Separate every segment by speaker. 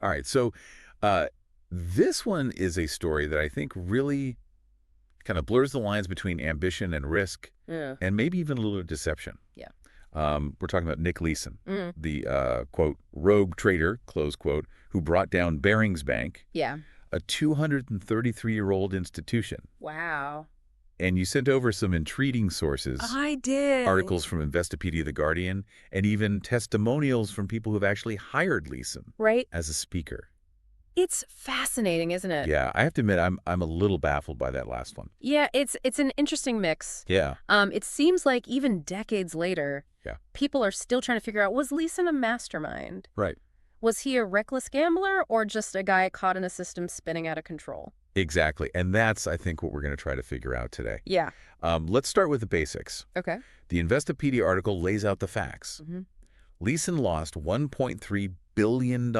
Speaker 1: All right. So this one is a story that I think really kind of blurs the lines between ambition and risk,
Speaker 2: Yeah.
Speaker 1: and maybe even a little deception.
Speaker 2: Yeah.
Speaker 1: We're talking about Nick Leeson,
Speaker 2: Mm.
Speaker 1: the, quote, rogue trader, close quote, who brought down Barings Bank,
Speaker 2: Yeah.
Speaker 1: a 233-year-old institution.
Speaker 2: Wow.
Speaker 1: And you sent over some intriguing sources,
Speaker 2: I did.
Speaker 1: articles from Investopedia, The Guardian, and even testimonials from people who've actually hired Leeson
Speaker 2: Right?
Speaker 1: as a speaker.
Speaker 2: It's fascinating, isn't it?
Speaker 1: Yeah, I have to admit, I'm a little baffled by that last one.
Speaker 2: Yeah, it's an interesting mix.
Speaker 1: Yeah.
Speaker 2: It seems like even decades later,
Speaker 1: Yeah.
Speaker 2: people are still trying to figure out, was Leeson a mastermind?
Speaker 1: Right.
Speaker 2: Was he a reckless gambler or just a guy caught in a system spinning out of control?
Speaker 1: Exactly. And that's, I think, what we're going to try to figure out today.
Speaker 2: Yeah.
Speaker 1: Let's start with the basics.
Speaker 2: Okay.
Speaker 1: The Investopedia article lays out the facts.
Speaker 2: Mm-hmm.
Speaker 1: Leeson lost $1.3 billion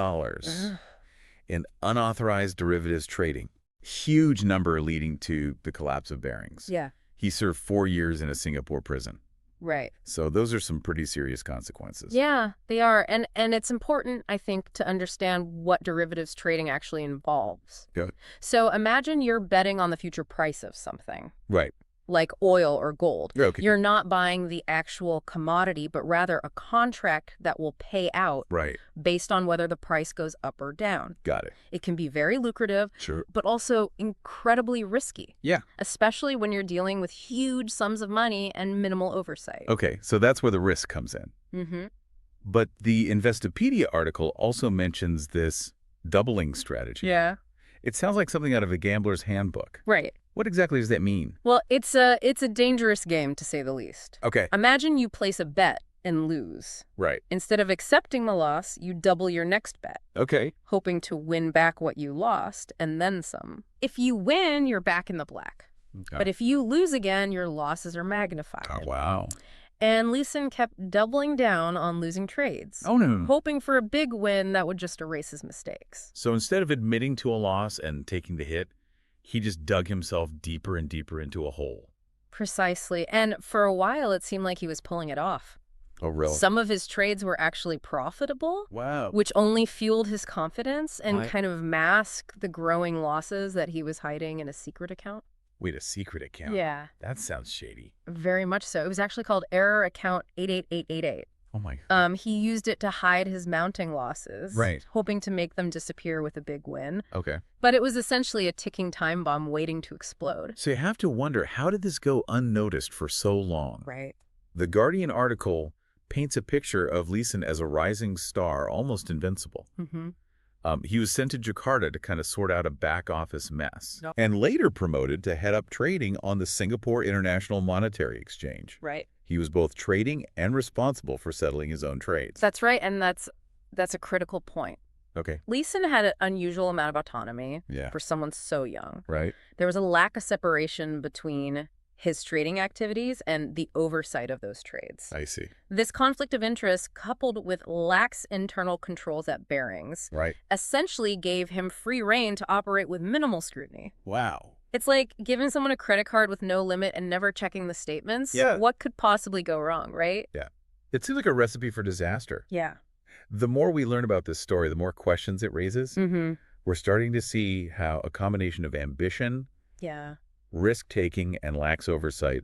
Speaker 1: in unauthorized derivatives trading. Huge number leading to the collapse of Barings.
Speaker 2: Yeah.
Speaker 1: He served 4 years in a Singapore prison.
Speaker 2: Right.
Speaker 1: So those are some pretty serious consequences.
Speaker 2: Yeah, they are. And it's important, I think, to understand what derivatives trading actually involves.
Speaker 1: Good.
Speaker 2: So imagine you're betting on the future price of something,
Speaker 1: Right.
Speaker 2: like oil or gold.
Speaker 1: Okay.
Speaker 2: You're not buying the actual commodity, but rather a contract that will pay out
Speaker 1: Right.
Speaker 2: based on whether the price goes up or down.
Speaker 1: Got it.
Speaker 2: It can be very lucrative,
Speaker 1: Sure.
Speaker 2: but also incredibly risky.
Speaker 1: Yeah.
Speaker 2: Especially when you're dealing with huge sums of money and minimal oversight.
Speaker 1: Okay, so that's where the risk comes in.
Speaker 2: Mm-hmm.
Speaker 1: But the Investopedia article also mentions this doubling strategy.
Speaker 2: Yeah.
Speaker 1: It sounds like something out of a gambler's handbook.
Speaker 2: Right.
Speaker 1: What exactly does that mean?
Speaker 2: Well, it's a dangerous game, to say the least.
Speaker 1: Okay.
Speaker 2: Imagine you place a bet and lose.
Speaker 1: Right.
Speaker 2: Instead of accepting the loss, you double your next bet,
Speaker 1: Okay.
Speaker 2: hoping to win back what you lost and then some. If you win, you're back in the black.
Speaker 1: Okay.
Speaker 2: But if you lose again, your losses are magnified.
Speaker 1: Oh, wow.
Speaker 2: And Leeson kept doubling down on losing trades,
Speaker 1: Oh, no.
Speaker 2: hoping for a big win that would just erase his mistakes.
Speaker 1: So instead of admitting to a loss and taking the hit, he just dug himself deeper and deeper into a hole.
Speaker 2: Precisely. And for a while, it seemed like he was pulling it off.
Speaker 1: Oh, really?
Speaker 2: Some of his trades were actually profitable,
Speaker 1: Wow.
Speaker 2: which only fueled his confidence and
Speaker 1: I-
Speaker 2: kind of masked the growing losses that he was hiding in a secret account.
Speaker 1: Wait, a secret account?
Speaker 2: Yeah,
Speaker 1: That sounds shady.
Speaker 2: very much so. It was actually called Error Account 88888.
Speaker 1: Oh, my God.
Speaker 2: He used it to hide his mounting losses,
Speaker 1: Right.
Speaker 2: hoping to make them disappear with a big win.
Speaker 1: Okay.
Speaker 2: But it was essentially a ticking time bomb waiting to explode.
Speaker 1: So you have to wonder, how did this go unnoticed for so long?
Speaker 2: Right.
Speaker 1: The Guardian article paints a picture of Leeson as a rising star, almost invincible.
Speaker 2: Mm-hmm.
Speaker 1: He was sent to Jakarta to kind of sort out a back-office mess,
Speaker 2: Yep.
Speaker 1: and later promoted to head up trading on the Singapore International Monetary Exchange.
Speaker 2: Right.
Speaker 1: He was both trading and responsible for settling his own trades.
Speaker 2: That's right, and that's a critical point.
Speaker 1: Okay.
Speaker 2: Leeson had an unusual amount of autonomy
Speaker 1: Yeah.
Speaker 2: for someone so young.
Speaker 1: Right.
Speaker 2: There was a lack of separation between his trading activities and the oversight of those trades.
Speaker 1: I see.
Speaker 2: This conflict of interest, coupled with lax internal controls at Barings,
Speaker 1: Right.
Speaker 2: essentially gave him free rein to operate with minimal scrutiny.
Speaker 1: Wow.
Speaker 2: It's like giving someone a credit card with no limit and never checking the statements.
Speaker 1: Yeah.
Speaker 2: What could possibly go wrong, right?
Speaker 1: Yeah. It seems like a recipe for disaster.
Speaker 2: Yeah.
Speaker 1: The more we learn about this story, the more questions it raises.
Speaker 2: Mm-hmm.
Speaker 1: We're starting to see how a combination of ambition,
Speaker 2: Yeah.
Speaker 1: risk-taking, and lax oversight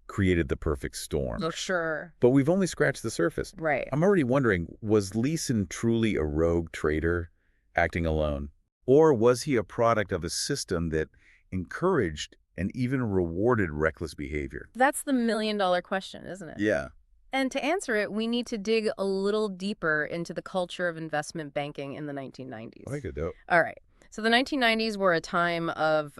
Speaker 1: created the perfect storm.
Speaker 2: Oh, sure.
Speaker 1: But we've only scratched the surface.
Speaker 2: Right.
Speaker 1: I'm already wondering, was Leeson truly a rogue trader acting alone? Or was he a product of a system that encouraged and even rewarded reckless behavior?
Speaker 2: That's the million-dollar question, isn't it?
Speaker 1: Yeah.
Speaker 2: And to answer it, we need to dig a little deeper into the culture of investment banking in the 1990s.
Speaker 1: I could do.
Speaker 2: All right. So the 1990s were a time of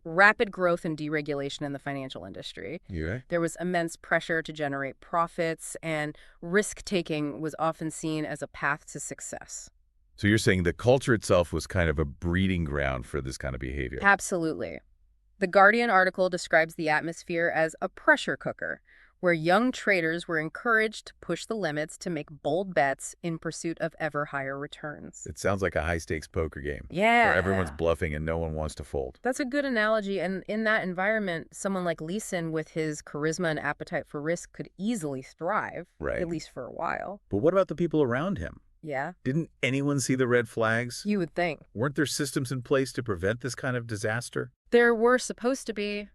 Speaker 2: rapid growth and deregulation in the financial industry.
Speaker 1: Yeah.
Speaker 2: There was immense pressure to generate profits, and risk-taking was often seen as a path to success.
Speaker 1: So you're saying the culture itself was kind of a breeding ground for this kind of behavior?
Speaker 2: Absolutely. The Guardian article describes the atmosphere as a pressure cooker, where young traders were encouraged to push the limits to make bold bets in pursuit of ever higher returns.
Speaker 1: It sounds like a high-stakes poker game.
Speaker 2: Yeah.
Speaker 1: Where everyone's bluffing and no one wants to fold.
Speaker 2: That's a good analogy, and in that environment, someone like Leeson with his charisma and appetite for risk could easily thrive,
Speaker 1: Right.
Speaker 2: at least for a while.
Speaker 1: But what about the people around him?
Speaker 2: Yeah,
Speaker 1: Didn't anyone see the red flags?
Speaker 2: you would think.
Speaker 1: Weren't there systems in place to prevent this kind of disaster?
Speaker 2: There were supposed to be,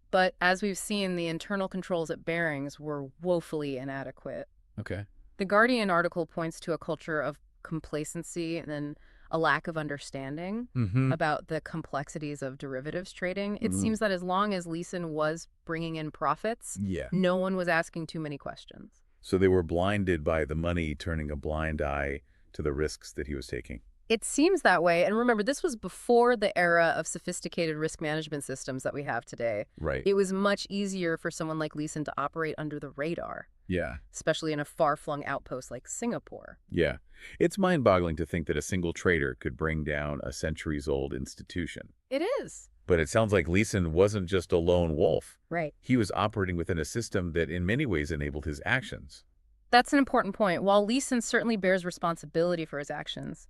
Speaker 2: but as we've seen, the internal controls at Barings were woefully inadequate.
Speaker 1: Okay.
Speaker 2: The Guardian article points to a culture of complacency and then a lack of understanding
Speaker 1: Mm-hmm.
Speaker 2: about the complexities of derivatives trading. It seems that as long as Leeson was bringing in profits,
Speaker 1: Yeah.
Speaker 2: no one was asking too many questions.
Speaker 1: So they were blinded by the money, turning a blind eye to the risks that he was taking.
Speaker 2: It seems that way. And remember, this was before the era of sophisticated risk management systems that we have today.
Speaker 1: Right.
Speaker 2: It was much easier for someone like Leeson to operate under the radar,
Speaker 1: Yeah.
Speaker 2: especially in a far-flung outpost like Singapore.
Speaker 1: Yeah. It's mind-boggling to think that a single trader could bring down a centuries-old institution.
Speaker 2: It is.
Speaker 1: But it sounds like Leeson wasn't just a lone wolf.
Speaker 2: Right.
Speaker 1: He was operating within a system that in many ways enabled his actions.
Speaker 2: That's an important point. While Leeson certainly bears responsibility for his actions,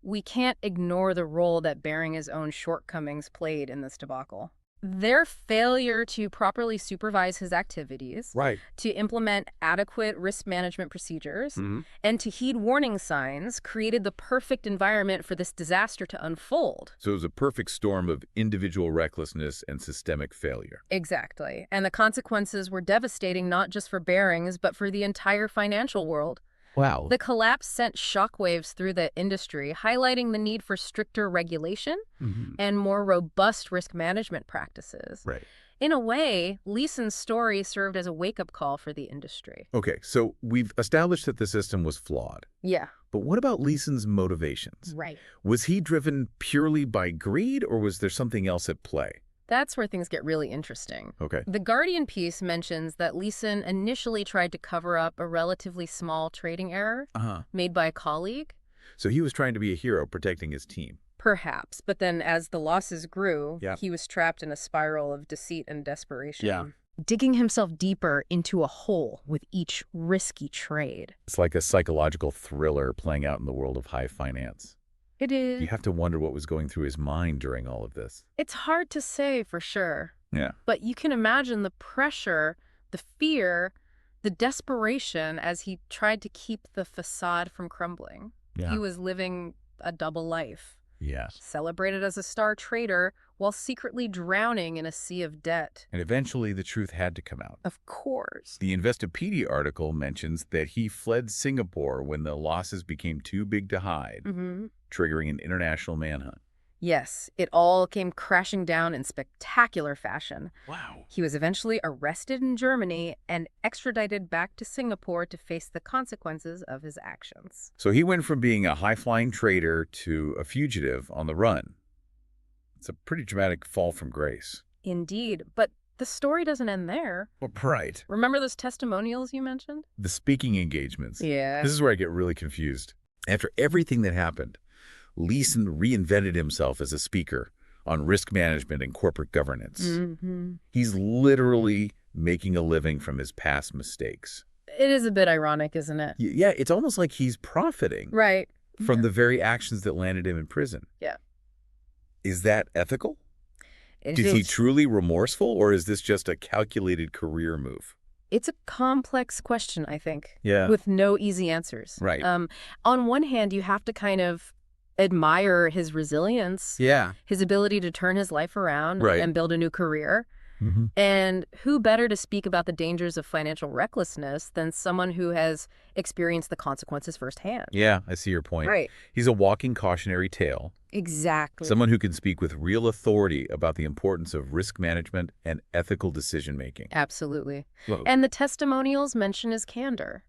Speaker 2: we can't ignore the role that Baring's own shortcomings played in this debacle. Their failure to properly supervise his activities,
Speaker 1: Right.
Speaker 2: to implement adequate risk management procedures, and to heed warning signs created the perfect environment for this disaster to unfold.
Speaker 1: So it was a perfect storm of individual recklessness and systemic failure.
Speaker 2: Exactly. And the consequences were devastating not just for Barings, but for the entire financial world.
Speaker 1: Wow.
Speaker 2: The collapse sent shockwaves through the industry, highlighting the need for stricter regulation and more robust risk management practices.
Speaker 1: Right.
Speaker 2: In a way, Leeson's story served as a wake-up call for the industry.
Speaker 1: Okay, so we've established that the system was flawed.
Speaker 2: Yeah.
Speaker 1: But what about Leeson's motivations?
Speaker 2: Right.
Speaker 1: Was he driven purely by greed, or was there something else at play?
Speaker 2: That's where things get really interesting.
Speaker 1: Okay.
Speaker 2: The Guardian piece mentions that Leeson initially tried to cover up a relatively small trading error made by a colleague.
Speaker 1: So he was trying to be a hero protecting his team.
Speaker 2: Perhaps, but then as the losses grew,
Speaker 1: Yeah.
Speaker 2: he was trapped in a spiral of deceit and desperation.
Speaker 1: Yeah.
Speaker 2: Digging himself deeper into a hole with each risky trade.
Speaker 1: It's like a psychological thriller playing out in the world of high finance.
Speaker 2: It is.
Speaker 1: You have to wonder what was going through his mind during all of this.
Speaker 2: It's hard to say for sure.
Speaker 1: Yeah.
Speaker 2: But you can imagine the pressure, the fear, the desperation as he tried to keep the facade from crumbling.
Speaker 1: Yeah.
Speaker 2: He was living a double life.
Speaker 1: Yes.
Speaker 2: Celebrated as a star trader while secretly drowning in a sea of debt.
Speaker 1: And eventually the truth had to come out.
Speaker 2: Of course.
Speaker 1: The Investopedia article mentions that he fled Singapore when the losses became too big to hide, triggering an international manhunt.
Speaker 2: Yes, it all came crashing down in spectacular fashion.
Speaker 1: Wow.
Speaker 2: He was eventually arrested in Germany and extradited back to Singapore to face the consequences of his actions.
Speaker 1: So he went from being a high-flying trader to a fugitive on the run. It's a pretty dramatic fall from grace.
Speaker 2: Indeed, but the story doesn't end there.
Speaker 1: Well, right.
Speaker 2: Remember those testimonials you mentioned?
Speaker 1: The speaking engagements.
Speaker 2: Yeah.
Speaker 1: This is where I get really confused. After everything that happened, Leeson reinvented himself as a speaker on risk management and corporate governance. He's literally making a living from his past mistakes.
Speaker 2: It is a bit ironic, isn't it?
Speaker 1: Yeah, it's almost like he's profiting
Speaker 2: Right.
Speaker 1: from the very actions that landed him in prison.
Speaker 2: Yeah.
Speaker 1: Is that ethical?
Speaker 2: It
Speaker 1: Is he
Speaker 2: is.
Speaker 1: truly remorseful, or is this just a calculated career move?
Speaker 2: It's a complex question, I think.
Speaker 1: Yeah.
Speaker 2: With no easy answers.
Speaker 1: Right.
Speaker 2: On one hand, you have to kind of admire his resilience,
Speaker 1: Yeah.
Speaker 2: his ability to turn his life around
Speaker 1: Right.
Speaker 2: and build a new career. And who better to speak about the dangers of financial recklessness than someone who has experienced the consequences firsthand?
Speaker 1: Yeah, I see your point.
Speaker 2: Right.
Speaker 1: He's a walking cautionary tale.
Speaker 2: Exactly.
Speaker 1: Someone who can speak with real authority about the importance of risk management and ethical decision-making.
Speaker 2: Absolutely.
Speaker 1: Whoa.
Speaker 2: And the testimonials mention his candor,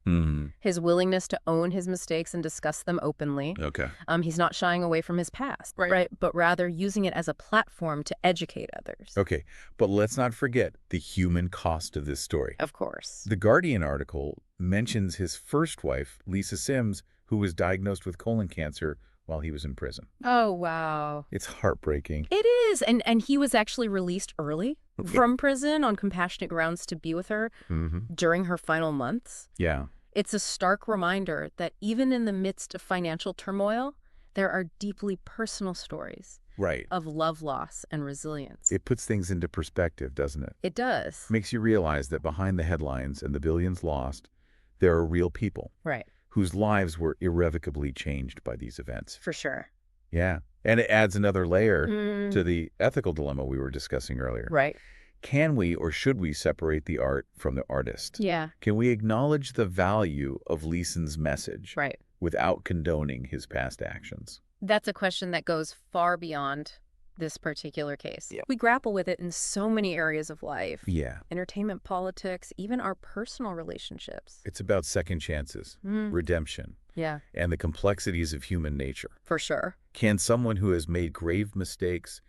Speaker 2: his willingness to own his mistakes and discuss them openly.
Speaker 1: Okay.
Speaker 2: He's not shying away from his past, right? But rather using it as a platform to educate others.
Speaker 1: Okay, but let's not forget the human cost of this story.
Speaker 2: Of course.
Speaker 1: The Guardian article mentions his first wife, Lisa Sims, who was diagnosed with colon cancer while he was in prison.
Speaker 2: Oh, wow.
Speaker 1: It's heartbreaking.
Speaker 2: It is. And he was actually released early from prison on compassionate grounds to be with her during her final months.
Speaker 1: Yeah.
Speaker 2: It's a stark reminder that even in the midst of financial turmoil, there are deeply personal stories
Speaker 1: Right.
Speaker 2: of love loss and resilience.
Speaker 1: It puts things into perspective, doesn't it?
Speaker 2: It does.
Speaker 1: Makes you realize that behind the headlines and the billions lost, there are real people
Speaker 2: Right.
Speaker 1: whose lives were irrevocably changed by these events.
Speaker 2: For sure.
Speaker 1: Yeah. And it adds another layer to the ethical dilemma we were discussing earlier.
Speaker 2: Right.
Speaker 1: Can we or should we separate the art from the artist?
Speaker 2: Yeah.
Speaker 1: Can we acknowledge the value of Leeson's message
Speaker 2: Right.
Speaker 1: without condoning his past actions?
Speaker 2: That's a question that goes far beyond this particular case.
Speaker 1: Yep.
Speaker 2: We grapple with it in so many areas of life.
Speaker 1: Yeah.
Speaker 2: Entertainment, politics, even our personal relationships.
Speaker 1: It's about second chances, redemption,
Speaker 2: Yeah,
Speaker 1: and the complexities of human nature.
Speaker 2: for sure.
Speaker 1: Can someone who has made grave mistakes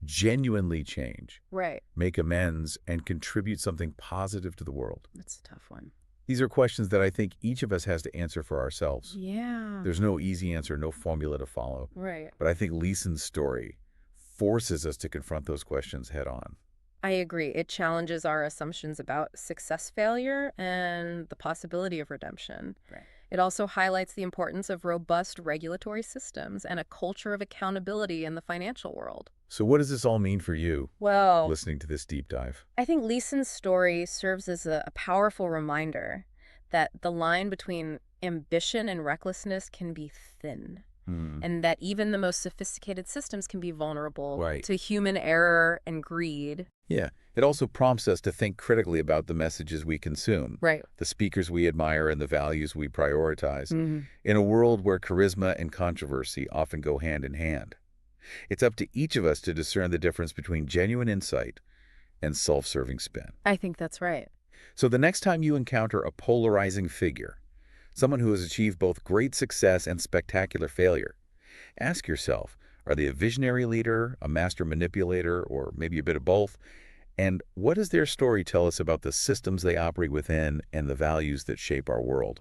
Speaker 1: genuinely change,
Speaker 2: Right.
Speaker 1: make amends, and contribute something positive to the world?
Speaker 2: That's a tough one.
Speaker 1: These are questions that I think each of us has to answer for ourselves.
Speaker 2: Yeah.
Speaker 1: There's no easy answer, no formula to follow.
Speaker 2: Right.
Speaker 1: But I think Leeson's story forces us to confront those questions head on.
Speaker 2: I agree. It challenges our assumptions about success, failure, and the possibility of redemption.
Speaker 1: Right.
Speaker 2: It also highlights the importance of robust regulatory systems and a culture of accountability in the financial world.
Speaker 1: So what does this all mean for you,
Speaker 2: Well,
Speaker 1: listening to this deep dive?
Speaker 2: I think Leeson's story serves as a powerful reminder that the line between ambition and recklessness can be thin, and that even the most sophisticated systems can be vulnerable
Speaker 1: Right.
Speaker 2: to human error and greed.
Speaker 1: Yeah. It also prompts us to think critically about the messages we consume,
Speaker 2: Right.
Speaker 1: the speakers we admire, and the values we prioritize. In a world where charisma and controversy often go hand in hand, it's up to each of us to discern the difference between genuine insight and self-serving spin.
Speaker 2: I think that's right.
Speaker 1: So the next time you encounter a polarizing figure, someone who has achieved both great success and spectacular failure, ask yourself, are they a visionary leader, a master manipulator, or maybe a bit of both? And what does their story tell us about the systems they operate within and the values that shape our world?